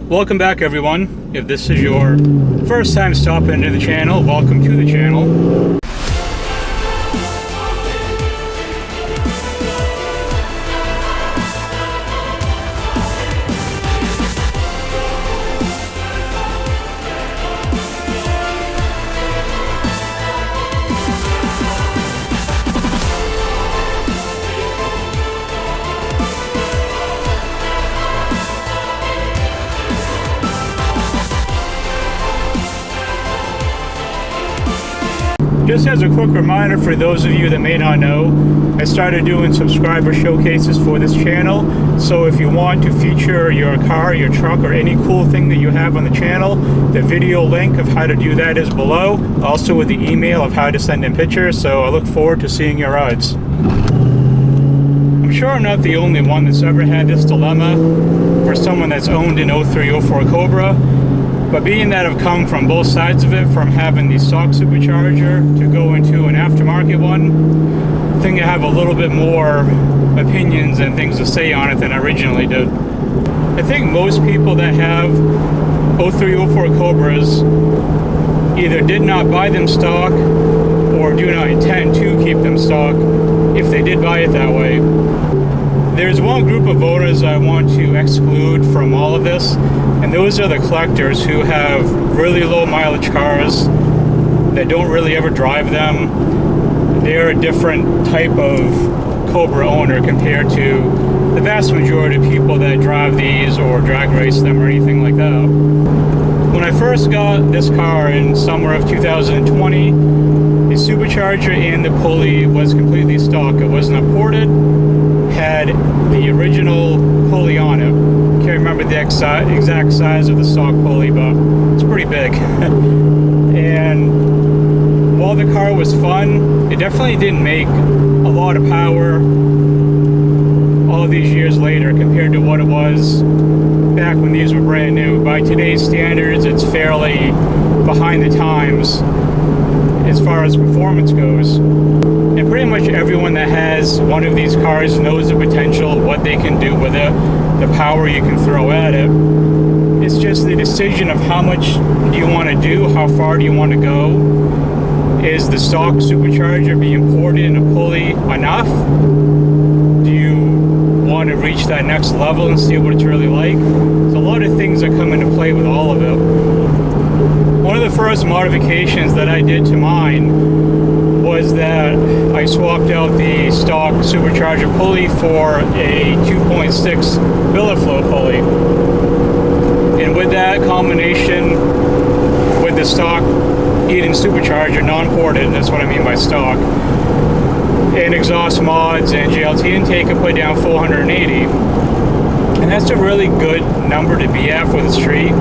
Welcome back, everyone. If this is your first time stopping into the channel, welcome to the channel. Just as a quick reminder for those of you that may not know, I started doing subscriber showcases for this channel. So if you want to feature your car, your truck, or any cool thing that you have on the channel, the video link of how to do that is below. Also with the email of how to send in pictures. So I look forward to seeing your rides. I'm sure I'm not the only one that's ever had this dilemma for someone that's owned an 0304 Cobra. But being that I've come from both sides of it, from having the stock supercharger to go into an aftermarket one, I think I have a little bit more opinions and things to say on it than I originally did. I think most people that have 0304 Cobras either did not buy them stock or do not intend to keep them stock if they did buy it that way. There's one group of voters I want to exclude from all of this, and those are the collectors who have really low mileage cars that don't really ever drive them. They're a different type of Cobra owner compared to the vast majority of people that drive these or drag race them or anything like that. When I first got this car in summer of 2020, the supercharger and the pulley was completely stock. It wasn't ported. Had the original pulley on it. Can't remember the exact size of the stock pulley, but it's pretty big. And while the car was fun, it definitely didn't make a lot of power all these years later compared to what it was back when these were brand new. By today's standards, it's fairly behind the times as far as performance goes. And pretty much everyone that has one of these cars knows the potential, what they can do with it, the power you can throw at it. It's just the decision of how much do you want to do, how far do you want to go. Is the stock supercharger being ported in a pulley enough? Do you want to reach that next level and see what it's really like? There's a lot of things that come into play with all of it. One of the first modifications that I did to mine was that I swapped out the stock supercharger pulley for a 2.6 billet flow pulley. And with that combination with the stock Eden supercharger, non-ported, that's what I mean by stock, and exhaust mods and JLT intake, I put down 480. And that's a really good number to be at for the street.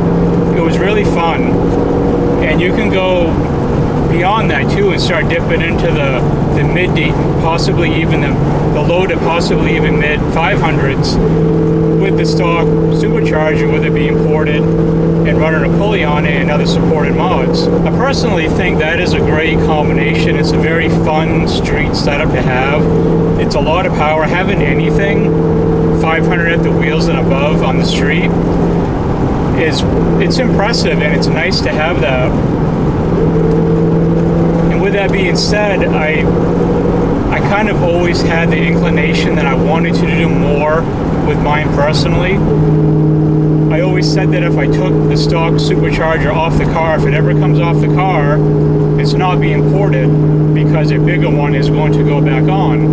It was really fun. And you can go beyond that too and start dipping into the mid to possibly even the low to possibly even mid 500s with the stock supercharger, with it being ported and running a pulley on it and other supported mods. I personally think that is a great combination. It's a very fun street setup to have. It's a lot of power. Having anything 500 at the wheels and above on the street it's impressive, and it's nice to have that. And with that being said, I kind of always had the inclination that I wanted to do more with mine personally. I always said that if I took the stock supercharger off the car, if it ever comes off the car, it's not being ported because a bigger one is going to go back on.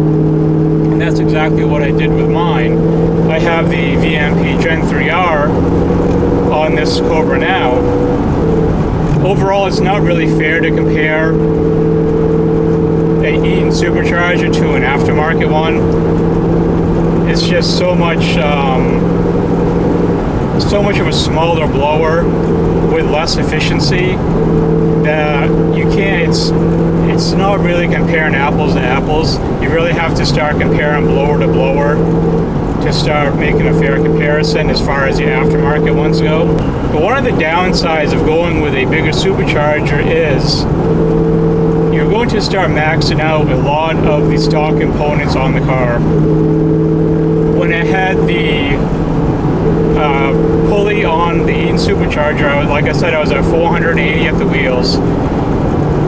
And that's exactly what I did with mine. I have the VMP Gen 3R on this Cobra now. Overall, it's not really fair to compare a Eaton supercharger to an aftermarket one. It's just so much of a smaller blower with less efficiency that you can't, it's not really comparing apples to apples. You really have to start comparing blower to blower to start making a fair comparison as far as the aftermarket ones go. But one of the downsides of going with a bigger supercharger is you're going to start maxing out a lot of the stock components on the car. When I had the pulley already on the Eaton supercharger. Like I said, I was at 480 at the wheels,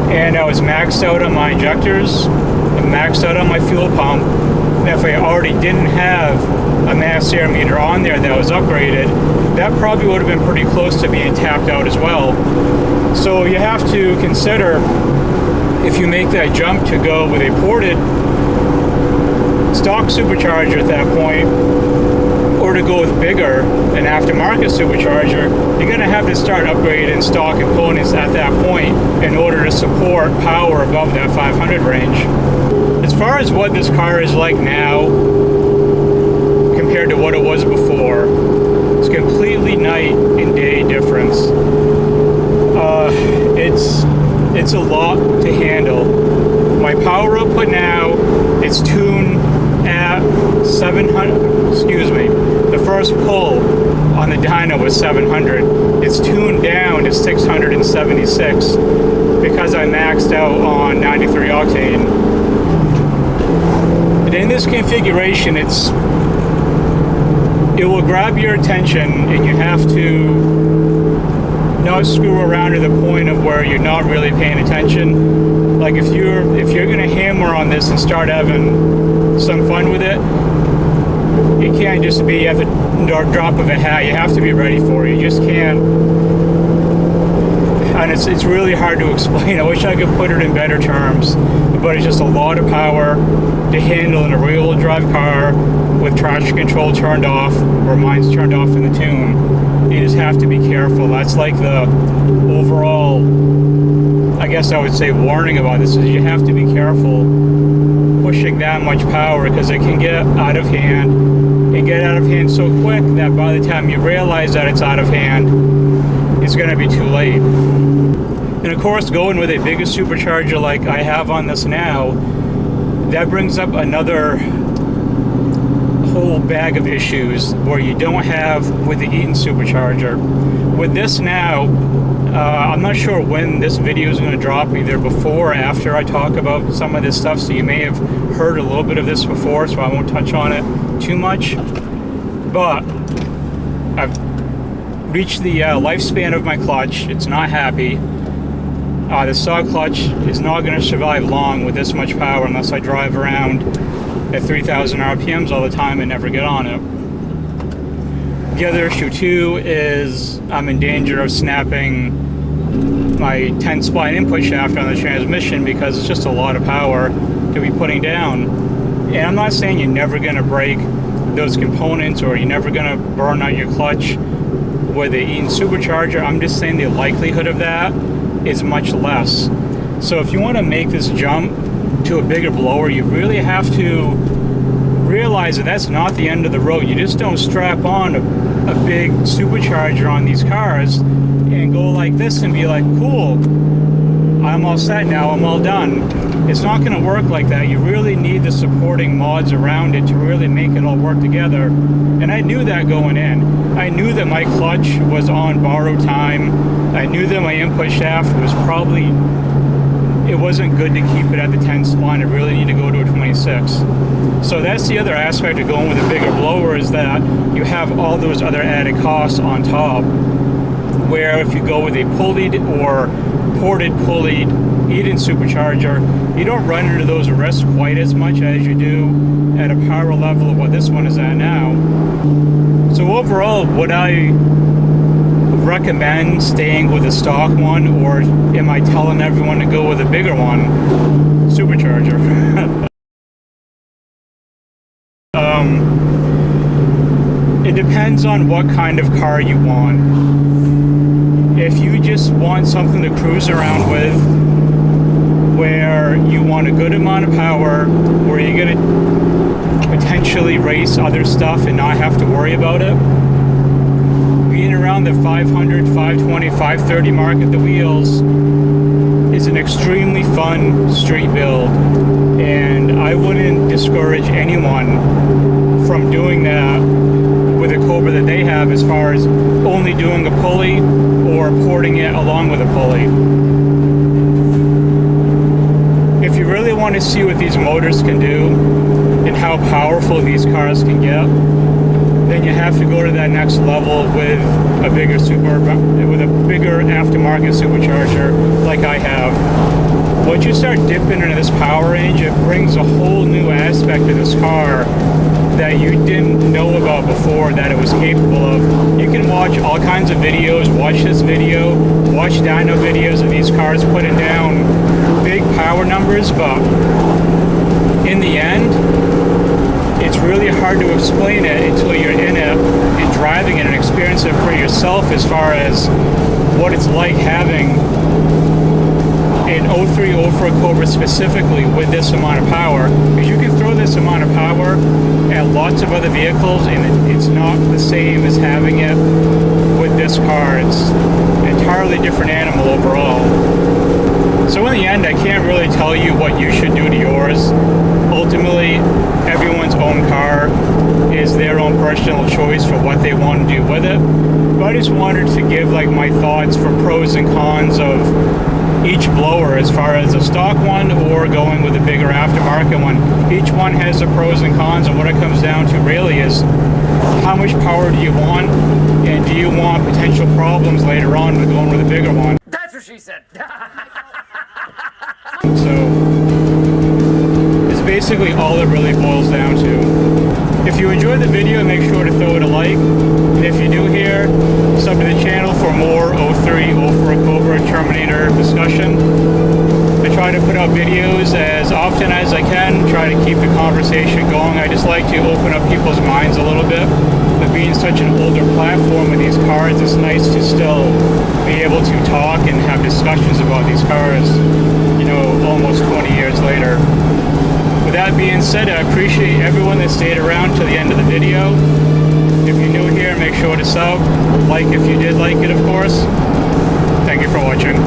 and I was maxed out on my injectors, and maxed out on my fuel pump. And if I already didn't have a mass air meter on there that was upgraded, that probably would have been pretty close to being tapped out as well. So you have to consider, if you make that jump to go with a ported stock supercharger at that point, or to go with bigger, an aftermarket supercharger, you're going to have to start upgrading stock components at that point in order to support power above that 500 range. As far as what this car is like now compared to what it was before, it's completely night and day difference. It's a lot to handle. My power output now, it's tuned at 700, excuse me, the first pull on the dyno was 700. It's tuned down to 676 because I maxed out on 93 octane. But in this configuration, it will grab your attention, and you have to not screw around to the point of where you're not really paying attention. Like if you're gonna hammer on this and start having some fun with it, it can't just be at the drop of a hat. You have to be ready for it. You just can't. And it's really hard to explain. I wish I could put it in better terms, but it's just a lot of power to handle in a rear-wheel drive car with traction control turned off, or mine's turned off in the tune. You just have to be careful. That's like the overall, I guess I would say, warning about this, is you have to be careful pushing that much power, because it can get out of hand, and get out of hand so quick that by the time you realize that it's out of hand, it's going to be too late. And of course, going with a bigger supercharger like I have on this now, that brings up another whole bag of issues where you don't have with the Eaton supercharger. With this now, I'm not sure when this video is going to drop, either before or after I talk about some of this stuff, so you may have heard a little bit of this before, so I won't touch on it too much. But I've reached the lifespan of my clutch. It's not happy. The saw clutch is not going to survive long with this much power unless I drive around at 3,000 RPMs all the time and never get on it. The other issue too is I'm in danger of snapping my 10-spline input shaft on the transmission, because it's just a lot of power to be putting down. And I'm not saying you're never going to break those components, or you're never going to burn out your clutch with the Eaton supercharger. I'm just saying the likelihood of that is much less. So if you want to make this jump to a bigger blower, you really have to realize that that's not the end of the road. You just don't strap on a big supercharger on these cars and go like this and be like, cool, I'm all set now, I'm all done. It's not going to work like that. You really need the supporting mods around it to really make it all work together. And I knew that going in. I knew that my clutch was on borrowed time. I knew that my input shaft was probably, it wasn't good to keep it at the 10 spline. I really need to go to a 26. So that's the other aspect of going with a bigger blower, is that you have all those other added costs on top. Where if you go with a pulleyed or ported pulleyed Eaton supercharger, you don't run into those risks quite as much as you do at a power level of what this one is at now. So overall, would I recommend staying with a stock one, or am I telling everyone to go with a bigger one? Supercharger. It depends on what kind of car you want. If you just want something to cruise around with, where you want a good amount of power, where you're going to potentially race other stuff and not have to worry about it, being around the 500, 520, 530 mark at the wheels is an extremely fun street build, and I wouldn't discourage anyone from doing that with a Cobra that they have, as far as only doing a pulley or porting it along with a pulley. If you really want to see what these motors can do and how powerful these cars can get, then you have to go to that next level with a bigger aftermarket supercharger like I have. Once you start dipping into this power range, it brings a whole new aspect of this car that you didn't know about before that it was capable of. You can watch all kinds of videos, watch this video, watch dyno videos of these cars putting down big power numbers, but in the end, it's really hard to explain it until you're in it and driving it and experience it for yourself as far as what it's like having an 03, 04 Cobra specifically with this amount of power. Because you can throw this amount of power at lots of other vehicles and it's not the same as having it with this car. It's an entirely different animal overall. So in the end, I can't really tell you what you should do to yours. Ultimately, everyone's own car is their own personal choice for what they want to do with it. But I just wanted to give like my thoughts for pros and cons of each blower as far as a stock one or going with a bigger aftermarket one. Each one has the pros and cons, and what it comes down to really is how much power do you want, and do you want potential problems later on with going with a bigger one. That's what she said. So it's basically all it really boils down to. If you enjoyed the video, make sure to throw it a like. And if you're new here, sub to the channel for more 03, 04 Cobra Terminator discussion. I try to put out videos as often as I can, try to keep the conversation going. I just like to open up people's minds a little bit. With being such an older platform with these cars, it's nice to still be able to talk and have discussions about these cars, you know, almost 20 years later. With that being said, I appreciate everyone that stayed around to the end of the video. If you're new here, make sure to sub. Like if you did like it, of course. Thank you for watching.